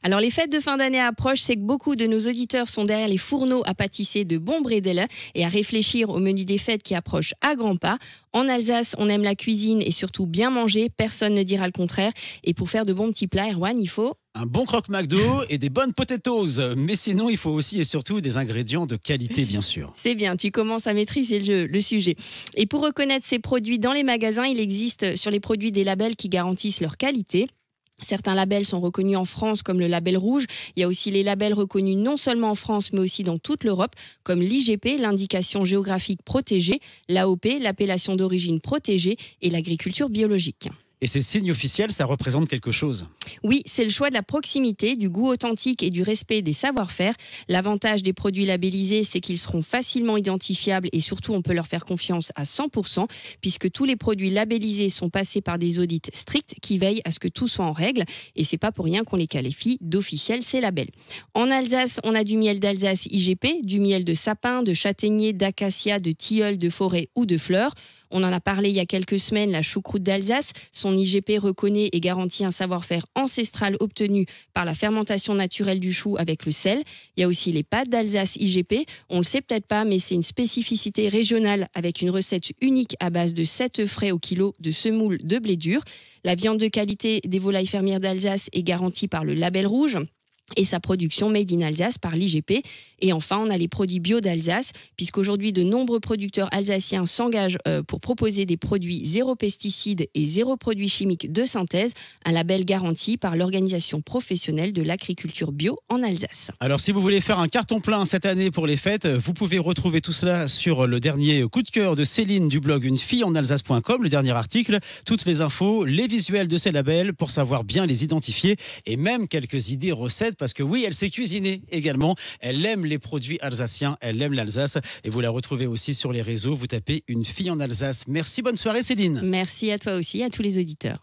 Alors les fêtes de fin d'année approchent, c'est que beaucoup de nos auditeurs sont derrière les fourneaux à pâtisser de bons bredels et à réfléchir au menu des fêtes qui approchent à grands pas. En Alsace, on aime la cuisine et surtout bien manger, personne ne dira le contraire. Et pour faire de bons petits plats, Erwan, il faut... Un bon croque-McDo et des bonnes potatoes. Mais sinon, il faut aussi et surtout des ingrédients de qualité, bien sûr. C'est bien, tu commences à maîtriser le sujet. Et pour reconnaître ces produits dans les magasins, il existe sur les produits des labels qui garantissent leur qualité. Certains labels sont reconnus en France comme le label rouge. Il y a aussi les labels reconnus non seulement en France mais aussi dans toute l'Europe comme l'IGP, l'indication géographique protégée, l'AOP, l'appellation d'origine protégée et l'agriculture biologique. Et ces signes officiels, ça représente quelque chose. Oui, c'est le choix de la proximité, du goût authentique et du respect des savoir-faire. L'avantage des produits labellisés, c'est qu'ils seront facilement identifiables et surtout on peut leur faire confiance à 100% puisque tous les produits labellisés sont passés par des audits stricts qui veillent à ce que tout soit en règle et c'est pas pour rien qu'on les qualifie d'officiels ces labels. En Alsace, on a du miel d'Alsace IGP, du miel de sapin, de châtaignier, d'acacia, de tilleul, de forêt ou de fleurs. On en a parlé il y a quelques semaines, la choucroute d'Alsace. Son IGP reconnaît et garantit un savoir-faire ancestral obtenu par la fermentation naturelle du chou avec le sel. Il y a aussi les pâtes d'Alsace IGP. On le sait peut-être pas, mais c'est une spécificité régionale avec une recette unique à base de 7 œufs frais au kilo de semoule de blé dur. La viande de qualité des volailles fermières d'Alsace est garantie par le label rouge et sa production Made in Alsace par l'IGP. Et enfin, on a les produits bio d'Alsace, puisqu'aujourd'hui, de nombreux producteurs alsaciens s'engagent pour proposer des produits zéro pesticides et zéro produits chimiques de synthèse, un label garanti par l'Organisation professionnelle de l'agriculture bio en Alsace. Alors, si vous voulez faire un carton plein cette année pour les fêtes, vous pouvez retrouver tout cela sur le dernier coup de cœur de Céline du blog unefilleenalsace.com, le dernier article, toutes les infos, les visuels de ces labels pour savoir bien les identifier et même quelques idées recettes. Parce que oui, elle sait cuisiner également. Elle aime les produits alsaciens, elle aime l'Alsace. Et vous la retrouvez aussi sur les réseaux. Vous tapez Une fille en Alsace. Merci, bonne soirée Céline. Merci à toi aussi, à tous les auditeurs.